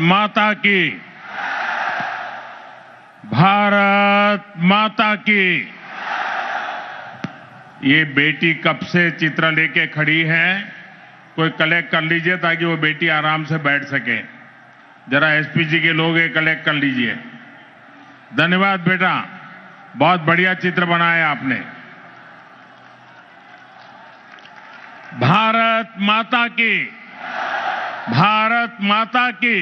माता की, भारत माता की। ये बेटी कब से चित्र लेके खड़ी है, कोई कलेक्ट कर लीजिए ताकि वो बेटी आराम से बैठ सके। जरा एसपी जी के लोग ये कलेक्ट कर लीजिए। धन्यवाद बेटा, बहुत बढ़िया चित्र बनाया आपने। भारत माता की, भारत माता की।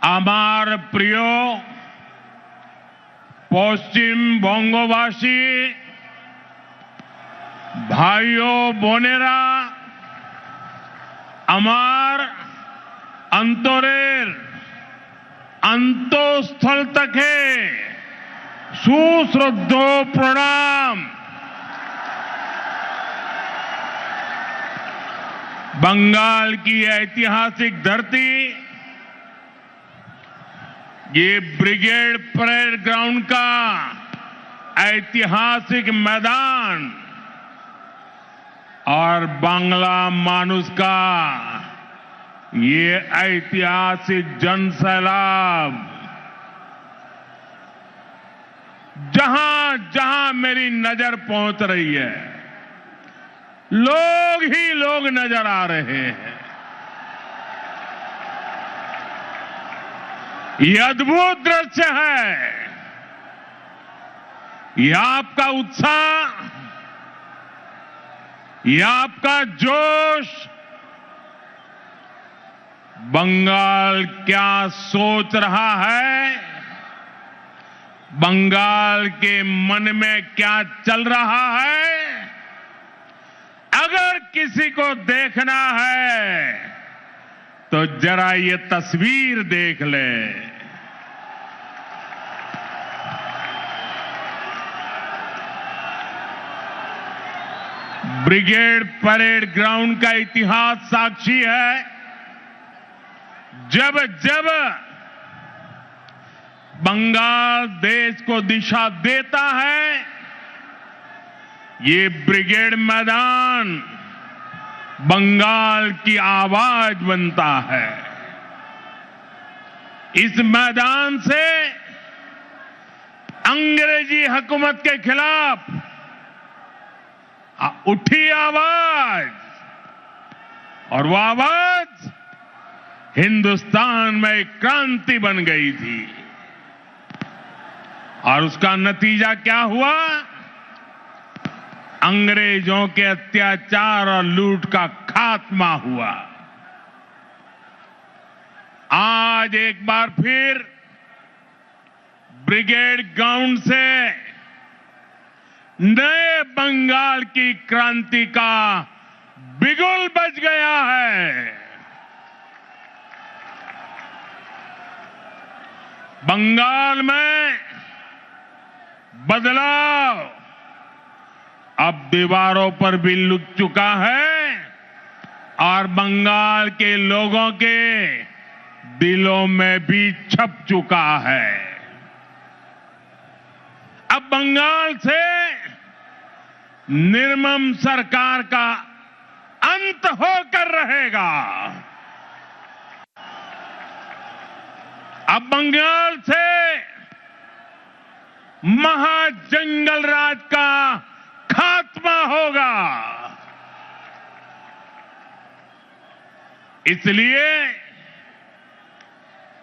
আমার প্রিয় পশ্চিমবঙ্গবাসী ভাইও বোনেরা, আমার অন্তরের অন্তঃস্থল থেকে সুশ্রদ্ধ প্রণাম। बंगाल की ऐतिहासिक धरती, ये ब्रिगेड परेड ग्राउंड का ऐतिहासिक मैदान और बांग्ला मानुष का ये ऐतिहासिक जनसैलाब, जहां जहां मेरी नजर पहुंच रही है, लोग ही लोग नजर आ रहे हैं। ये अद्भुत दृश्य है। ये आपका उत्साह, ये आपका जोश, बंगाल क्या सोच रहा है, बंगाल के मन में क्या चल रहा है, अगर किसी को देखना है तो जरा ये तस्वीर देख ले। ब्रिगेड परेड ग्राउंड का इतिहास साक्षी है, जब जब बंगाल देश को दिशा देता है, ये ब्रिगेड मैदान बंगाल की आवाज बनता है। इस मैदान से अंग्रेजी हुकूमत के खिलाफ उठी आवाज, और वो आवाज हिंदुस्तान में एक क्रांति बन गई थी। और उसका नतीजा क्या हुआ? अंग्रेजों के अत्याचार और लूट का खात्मा हुआ। आज एक बार फिर ब्रिगेड ग्राउंड से नए बंगाल की क्रांति का बिगुल बज गया है। बंगाल में बदलाव अब दीवारों पर भी लुक चुका है और बंगाल के लोगों के दिलों में भी छप चुका है। अब बंगाल से निर्मम सरकार का अंत होकर रहेगा। अब बंगाल से महाजंगल राज का खात्मा होगा। इसलिए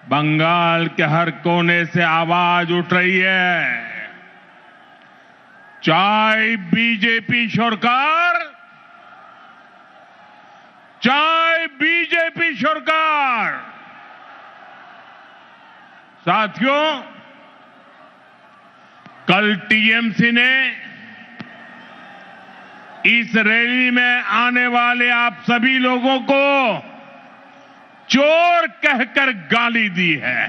बंगाल के हर कोने से आवाज उठ रही है, चाहे बीजेपी सरकार, चाहे बीजेपी सरकार। साथियों, कल टीएमसी ने इस रैली में आने वाले आप सभी लोगों को चोर कहकर गाली दी है।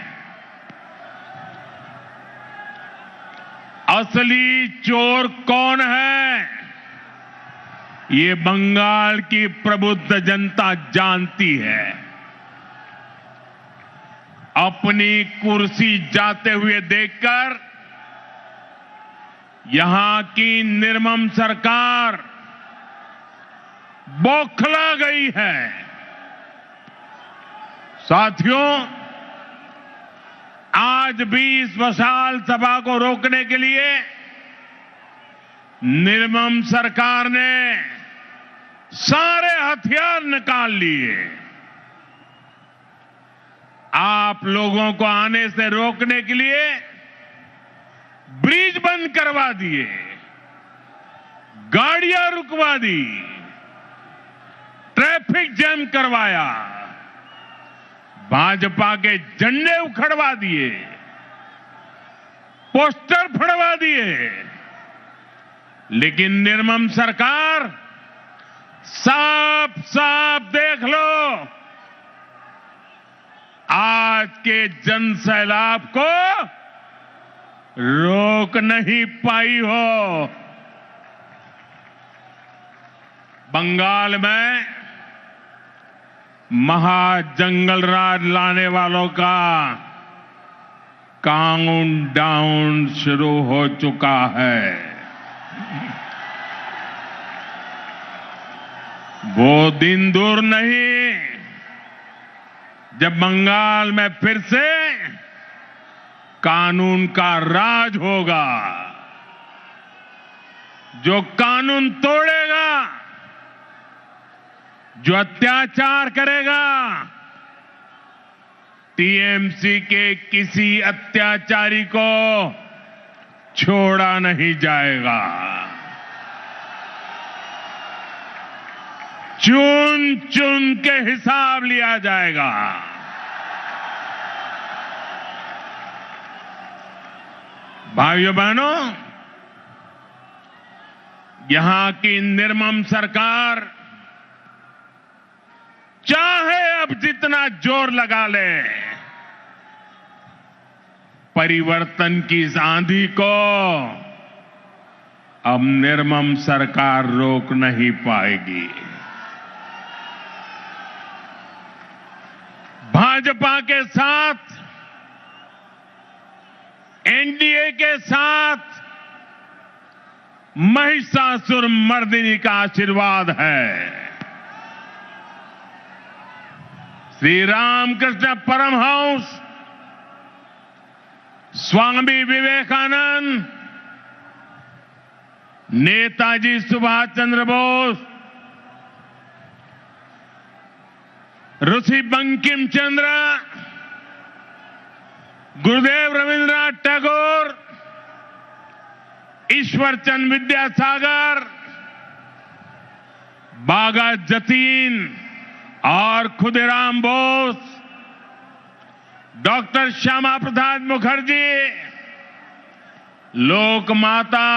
असली चोर कौन है, ये बंगाल की प्रबुद्ध जनता जानती है। अपनी कुर्सी जाते हुए देखकर यहां की निर्मम सरकार बौखला गई है। साथियों, आज भी इस विशाल सभा को रोकने के लिए निर्मम सरकार ने सारे हथियार निकाल लिए। आप लोगों को आने से रोकने के लिए ब्रिज बंद करवा दिए, गाड़ियां रुकवा दी, ट्रैफिक जैम करवाया, भाजपा के झंडे उखड़वा दिए, पोस्टर फड़वा दिए। लेकिन निर्मम सरकार साफ साफ देख लो, आज के जन सैलाब को रोक नहीं पाई हो। बंगाल में महाजंगल राज लाने वालों का काउंटडाउन शुरू हो चुका है। वो दिन दूर नहीं जब बंगाल में फिर से कानून का राज होगा। जो कानून तोड़ेगा, जो अत्याचार करेगा, टीएमसी के किसी अत्याचारी को छोड़ा नहीं जाएगा। चुन चुन के हिसाब लिया जाएगा। भाइयों बहनों, यहां की निर्मम सरकार चाहे अब जितना जोर लगा ले, परिवर्तन की इस आंधी को अब निर्मम सरकार रोक नहीं पाएगी। भाजपा के साथ, एनडीए के साथ महिषासुर मर्दिनी का आशीर्वाद है। श्री रामकृष्ण परमहंस, स्वामी विवेकानंद, नेताजी सुभाष चंद्र बोस, ऋषि बंकिम चंद्र, गुरुदेव रविंद्रनाथ टैगोर, ईश्वर चंद्र विद्यासागर, बागा जतीन और खुदीराम बोस, डॉक्टर श्यामा प्रसाद मुखर्जी, लोकमाता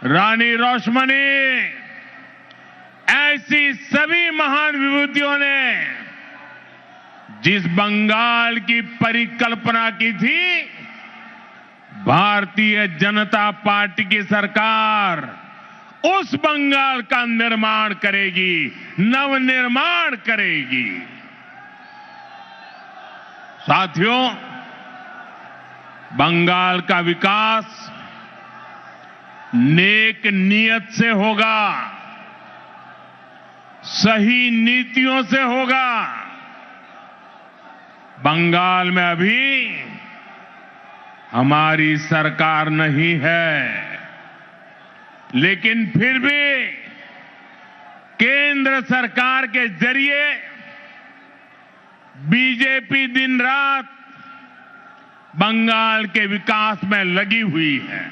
रानी रोशमनी, ऐसी सभी महान विभूतियों ने जिस बंगाल की परिकल्पना की थी, भारतीय जनता पार्टी की सरकार उस बंगाल का निर्माण करेगी, नवनिर्माण करेगी। साथियों, बंगाल का विकास नेक नियत से होगा, सही नीतियों से होगा। बंगाल में अभी हमारी सरकार नहीं है, लेकिन फिर भी केंद्र सरकार के जरिए बीजेपी दिन रात बंगाल के विकास में लगी हुई है।